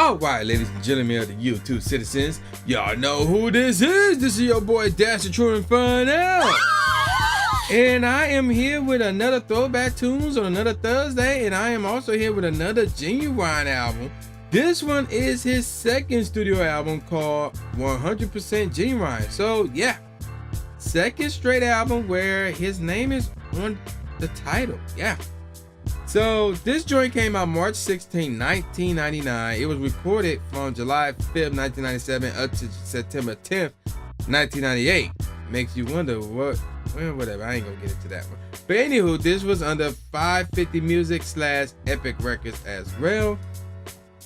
All right, ladies and gentlemen of the YouTube citizens, y'all know who this is. This is your boy Dash the True Inferno. And I am here with another Throwback Tunes on another Thursday, and I am also here with another Ginuwine album. This one is his second studio album called 100% Ginuwine. So yeah, second straight album where his name is on the title. Yeah. So this joint came out March 16, 1999. It was recorded from July 5th, 1997 up to September 10th, 1998. Makes you wonder what, well, whatever, I ain't gonna get into that one. But anywho, this was under 550 Music / Epic Records as well.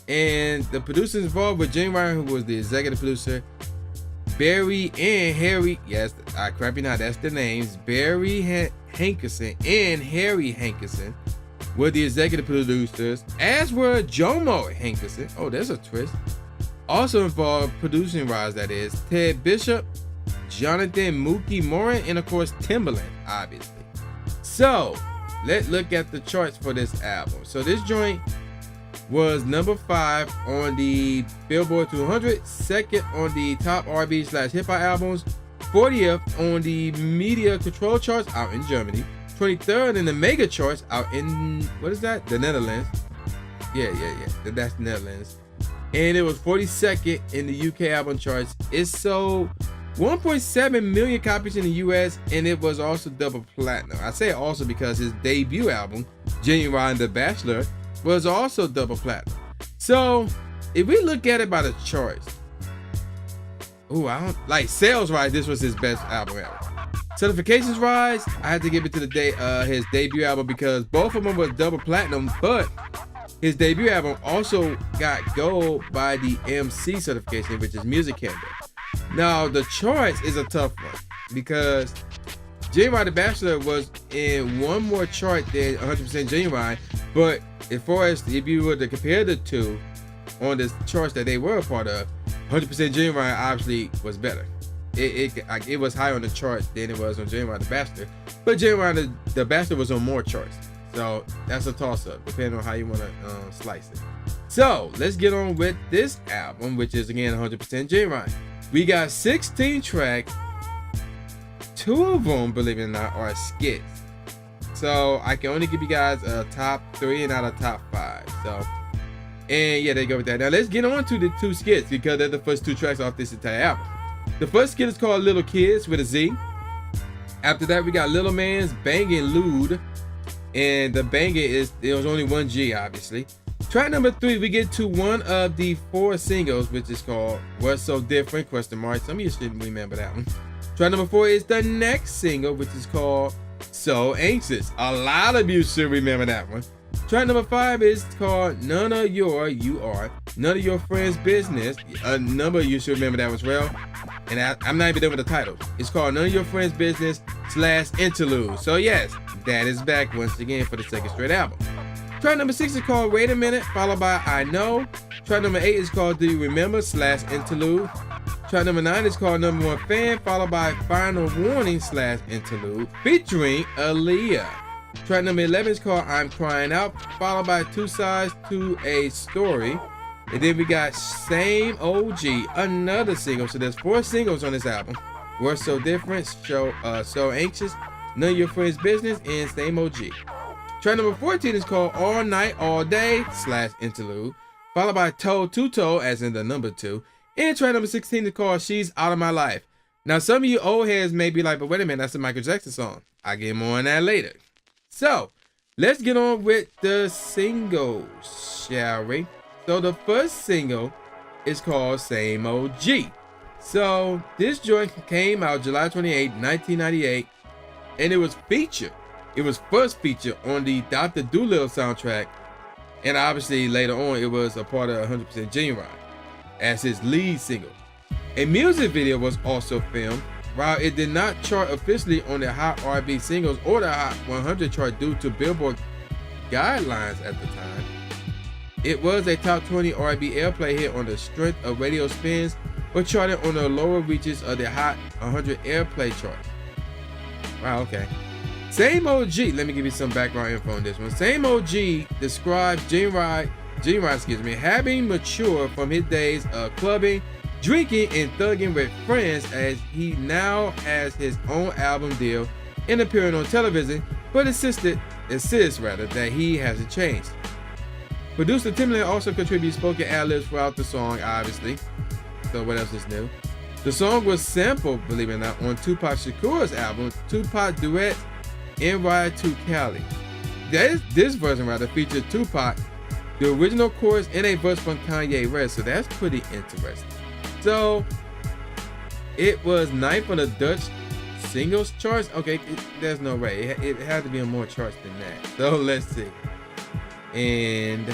And the producers involved with Ginuwine, who was the executive producer, Barry and Harry, yes, I crap you now, that's the names, Barry Hankerson and Harry Hankerson were the executive producers, as were Jomo Hankerson. Oh, there's a twist. Also involved producing-wise, that is, Ted Bishop, Jonathan Mookie Morin, and of course Timbaland, obviously. So let's look at the charts for this album. So this joint was number 5 on the Billboard 200, second on the top R&B / hip hop albums, 40th on the media control charts out in Germany, 23rd in the mega charts out in, what is that? The Netherlands. Yeah. That's the Netherlands. And it was 42nd in the UK album charts. It sold 1.7 million copies in the US, and it was also double platinum. I say also because his debut album, Ginuwine The Bachelor, was also double platinum. So if we look at it by the charts, ooh, I don't like sales wise, this was his best album ever. Certifications wise, I had to give it to his debut album because both of them was double platinum, but his debut album also got gold by the MC certification, which is Music Canada. Now the charts is a tough one because Ginuwine The Bachelor was in one more chart than 100% Ginuwine, but as far as if you were to compare the two on the charts that they were a part of, 100% Ginuwine obviously was better. It was higher on the charts than it was on Ginuwine The Bachelor, but Ginuwine The Bachelor was on more charts. So that's a toss-up, depending on how you want to slice it. So let's get on with this album, which is again 100% Ginuwine. We got 16 tracks. 2 of them, believe it or not, are skits. So I can only give you guys a top 3 and not a top 5. So, and yeah, they go with that. Now let's get on to the 2 skits because they're the first 2 tracks off this entire album. The first skit is called Little Kids with a Z. After that, we got Little Man's Bangin' Lude. And the bangin' there was only 1 G, obviously. Track number 3, we get to one of the 4 singles, which is called What's So Different? ? Some of you shouldn't remember that one. Track number 4 is the next single, which is called So Anxious. A lot of you should remember that one. Track number 5 is called None of Your Friends' Business. A number of you should remember that one as well. And I'm not even done with the title. It's called None of Your Friends' Business / Interlude. So yes, that is back once again for the second straight album. Track number 6 is called Wait a Minute, followed by I Know. Track number 8 is called Do You Remember / Interlude. Track number 9 is called Number One Fan, followed by Final Warning / Interlude, featuring Aaliyah. Track number 11 is called I'm Crying Out, followed by Two Sides to a Story. And then we got Same OG, another single. So there's 4 singles on this album. What's So Different, So Anxious, None of Your Friends' Business, and Same OG. Track number 14 is called All Night, All Day / Interlude, followed by Toe to Toe, as in the number 2. And track number 16 is called She's Out of My Life. Now, some of you old heads may be like, but wait a minute, that's a Michael Jackson song. I'll get more on that later. So, let's get on with the singles, shall we? So, the first single is called Same OG. So, this joint came out July 28, 1998, and it was featured. It was first featured on the Dr. Dolittle soundtrack, and obviously later on it was a part of 100% Ginuwine as his lead single. A music video was also filmed. While it did not chart officially on the Hot R&B Singles or the Hot 100 chart due to Billboard guidelines at the time, it was a top 20 R&B airplay hit on the strength of radio spins, but charted on the lower reaches of the Hot 100 airplay chart. Wow, okay. Same OG, let me give you some background info on this one. Same OG describes Ginuwine Ginuwine, having matured from his days of clubbing, drinking, and thugging with friends, as he now has his own album deal and appearing on television, but insists that he hasn't changed. Producer Timbaland also contributes spoken ad-libs throughout the song, obviously. So what else is new? The song was sampled, believe it or not, on Tupac Shakur's album, Tupac Duet NY2 Cali. This version featured Tupac, the original chorus, and a verse from Kanye West, so that's pretty interesting. So it was 9th on the Dutch singles charts. Okay, there's no way. It had to be on more charts than that. So let's see. And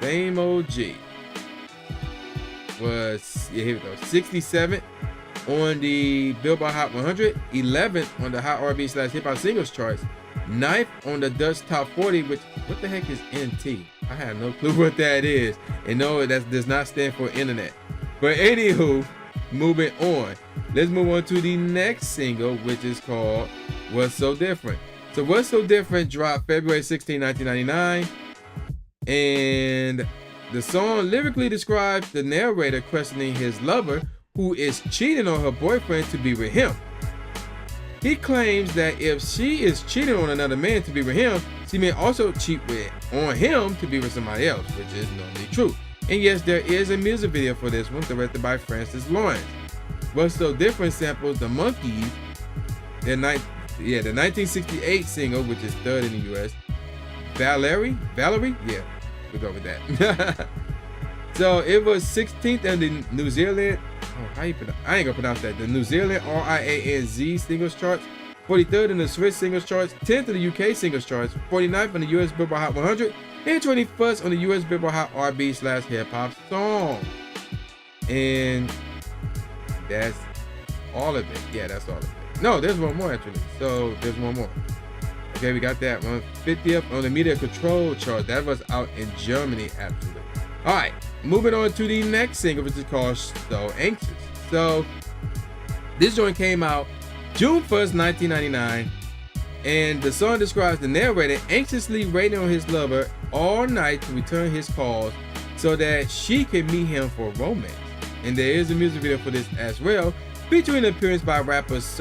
same OG was, here we go, 67th on the Billboard Hot 100, 11th on the Hot R&B/Hip Hop Singles charts, 9th on the Dutch Top 40, which, what the heck is NT? I have no clue what that is. And no, that does not stand for internet. But anywho, moving on. Let's move on to the next single, which is called What's So Different. So What's So Different dropped February 16, 1999. And the song lyrically describes the narrator questioning his lover, who is cheating on her boyfriend to be with him. He claims that if she is cheating on another man to be with him, she may also cheat on him to be with somebody else, which is normally true. And yes, there is a music video for this one, directed by Francis Lawrence. What's So Different samples the Monkees, the 1968 single, which is third in the US, Valerie? Yeah, we'll go with that. So it was 16th in the New Zealand, I ain't gonna pronounce that, the New Zealand RIANZ singles charts, 43rd in the Swiss singles charts, 10th in the UK singles charts, 49th on the US Billboard Hot 100, and 21st on the US Billboard Hot R&B/Hip Hop song. And that's all of it. Yeah, that's all of it. No, there's one more actually. So there's one more. Okay, we got that one. 50th on the Media Control chart. That was out in Germany, actually. All right, moving on to the next single, which is called So Anxious. So this joint came out June 1st, 1999. And the song describes the narrator anxiously waiting on his lover all night to return his calls so that she can meet him for romance. And there is a music video for this as well, featuring an appearance by rapper, is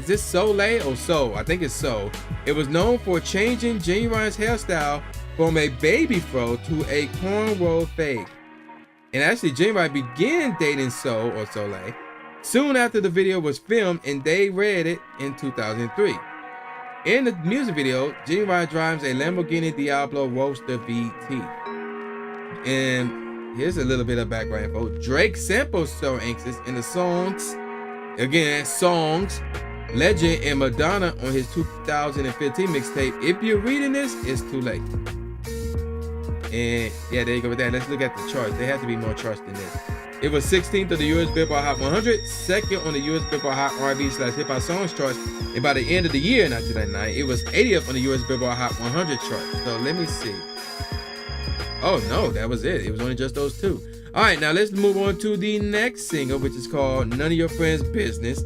this Soleil or So? I think it's So. It was known for changing Ginuwine's hairstyle from a baby fro to a cornrow fade. And actually, Ginuwine began dating So or Soleil soon after the video was filmed, and they read it in 2003. In the music video, Ginuwine drives a Lamborghini Diablo Roadster VT. And here's a little bit of background info. Drake samples So Anxious in the songs Legend and Madonna on his 2015 mixtape. If you're reading this, it's too late. And yeah, there you go with that. Let's look at the charts. There has to be more charts than this. It was 16th on the US Billboard Hot 100, 2nd on the US Billboard Hot R&B/Hip Hop Songs charts, and by the end of the year, 1999, it was 80th on the US Billboard Hot 100 chart. So let me see. Oh no, that was it. It was only just those two. All right, now let's move on to the next single, which is called None of Your Friends' Business.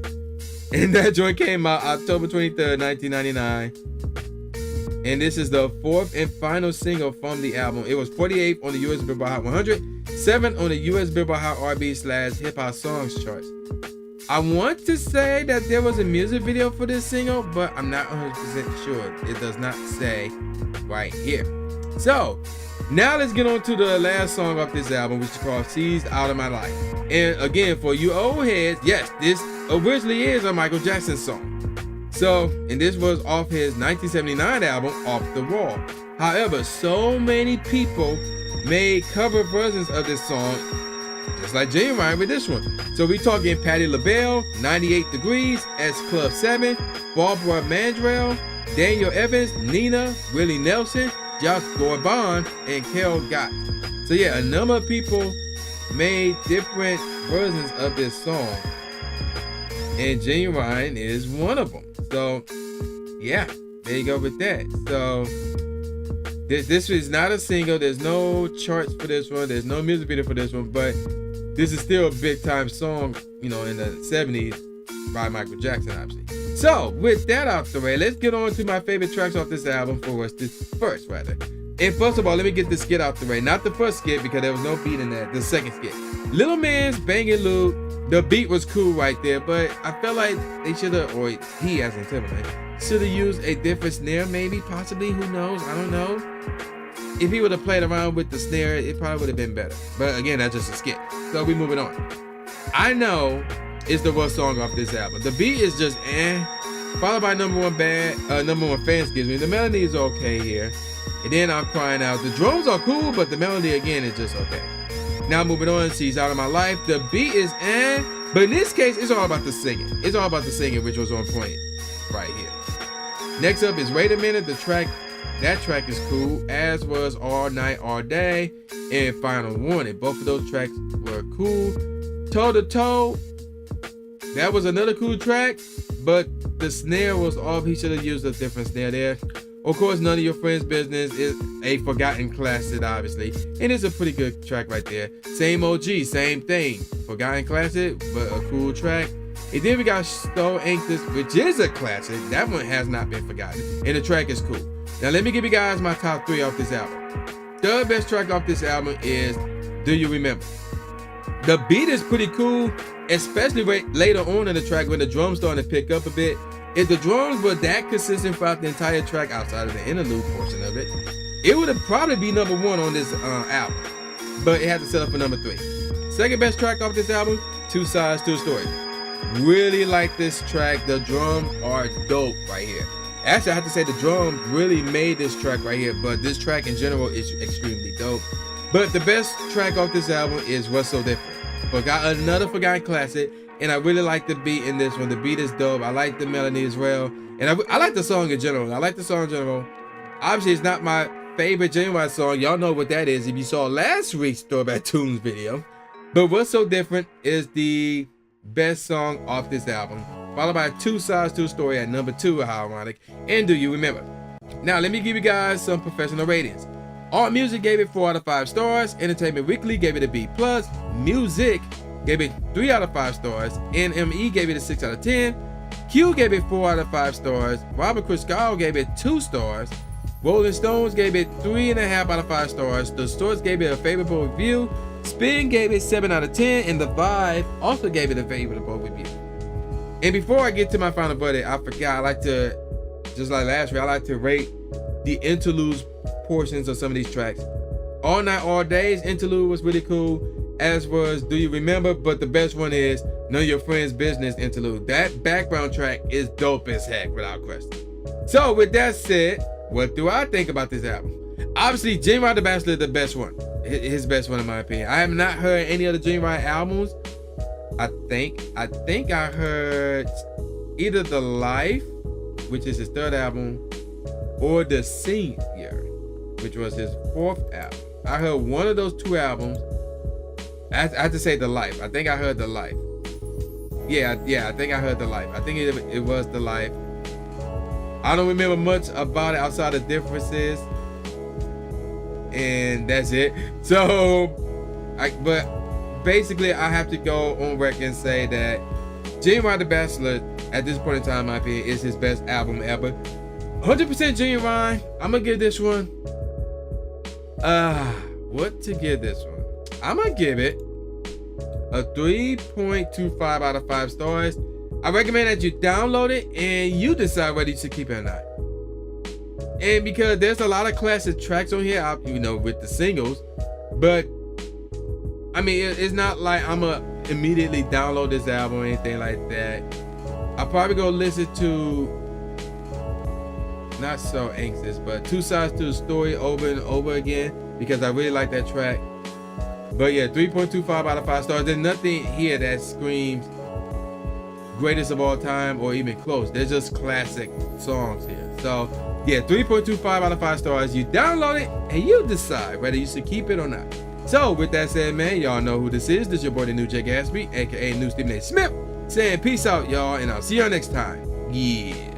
And that joint came out October 23rd, 1999. And this is the fourth and final single from the album. It was 48th on the US Billboard Hot 100, 7th on the US Billboard Hot R&B/Hip Hop Songs charts. I want to say that there was a music video for this single, but I'm not 100% sure. It does not say right here. So now let's get on to the last song off this album, which is called Seized Out of My Life. And again, for you old heads, yes, this originally is a Michael Jackson song. So, and this was off his 1979 album, Off the Wall. However, so many people made cover versions of this song, just like Ginuwine with this one. So we talking Patti LaBelle, 98 Degrees, S Club 7, Barbara Mandrell, Daniel Evans, Nina, Willie Nelson, Josh Groban, and Carol Gott. So yeah, a number of people made different versions of this song, and Ginuwine is one of them. So yeah, there you go with that. So this is not a single. There's no charts for this one. There's no music video for this one, but this is still a big time song, you know, in the 70s by Michael Jackson, obviously. So with that out the way, let's get on to my favorite tracks off this album first, rather. And first of all, let me get this skit out the way. Not the first skit because there was no beat in that. The second skit. Little Man's Bangin' Loot. The beat was cool right there, but I felt like they should have, or he as in Timberlake, should have used a different snare maybe, possibly, who knows, I don't know. If he would have played around with the snare, it probably would have been better. But again, that's just a skit. So we moving on. I Know is the worst song off this album. The beat is just followed by number one fan, excuse me. The melody is okay here. And then I'm Crying Out. The drums are cool, but the melody again is just okay. Now moving on, She's Out of My Life. The beat is but in this case, it's all about the singing. It's all about the singing, which was on point right here. Next up is Wait a Minute. That track is cool, as was All Night, All Day, and Final Warning. Both of those tracks were cool. Toe to Toe, that was another cool track, but the snare was off. He should have used a different snare there. Of course, None of Your Friends' Business is a forgotten classic, obviously, and it's a pretty good track right there. Same OG, same thing. Forgotten classic, but a cool track. And then we got So Anxious, which is a classic. That one has not been forgotten, and the track is cool. Now let me give you guys my top 3 off this album. Third best track off this album is Do You Remember? The beat is pretty cool, especially later on in the track when the drums starting to pick up a bit. If the drums were that consistent throughout the entire track outside of the interlude portion of it, it would have probably be number 1 on this album. But it had to settle for number 3. Second best track off this album, Two Sides to a Story. Really like this track. The drums are dope right here. Actually, I have to say the drums really made this track right here, but this track in general is extremely dope. But the best track off this album is What's So Different. Another forgotten classic, and I really like the beat in this one. The beat is dope. I like the melody as well, and I like the song in general. Obviously, it's not my favorite Ginuwine song. Y'all know what that is if you saw last week's Throwback Tunes video. But What's So Different is the best song off this album, followed by Two Sides to a Story at number 2, how ironic, and Do You Remember? Now, let me give you guys some professional ratings. Art Music gave it 4 out of 5 stars. Entertainment Weekly gave it a B+. Music gave it 3 out of 5 stars. NME gave it a 6 out of 10. Q gave it 4 out of 5 stars. Robert Christgau gave it 2 stars. Rolling Stones gave it 3.5 out of 5 stars. The Source gave it a favorable review. Spin gave it 7 out of 10. And The Vibe also gave it a favorable review. And before I get to my final verdict, I forgot, I like to, just like last week, I like to rate the interludes portions of some of these tracks. All Night, All Day's interlude was really cool, as was Do You Remember? But the best one is None of Your Friends' Business interlude. That background track is dope as heck, without question. So with that said, what do I think about this album? Obviously, Ginuwine the Bachelor is the best one. His best one in my opinion. I have not heard any other Ginuwine albums. I think I heard either The Life, which is his 3rd album, or The Senior, which was his 4th album. I heard one of those 2 albums. I have to say The Life. I think I heard The Life. Yeah, I think I heard The Life. I think it was The Life. I don't remember much about it outside of differences, and that's it. So, but basically, I have to go on record and say that Ginuwine the Bachelor, at this point in time, in my opinion, is his best album ever. 100% Ginuwine. I'm gonna give this one. What to give this one? I'm gonna give it a 3.25 out of 5 stars. I recommend that you download it and you decide whether you should keep it or not. And because there's a lot of classic tracks on here, with the singles, but I mean, it's not like I'm gonna immediately download this album or anything like that. I'll probably go listen to Not So Anxious, but Two Sides to the Story over and over again because I really like that track. But yeah, 3.25 out of 5 stars. There's nothing here that screams greatest of all time or even close. There's just classic songs here. So yeah, 3.25 out of 5 stars. You download it and you decide whether you should keep it or not. So with that said, man, y'all know who this is. This is your boy, the new Jay Gatsby, aka New Stephen A. Smith, saying peace out, y'all, and I'll see y'all next time. Yeah.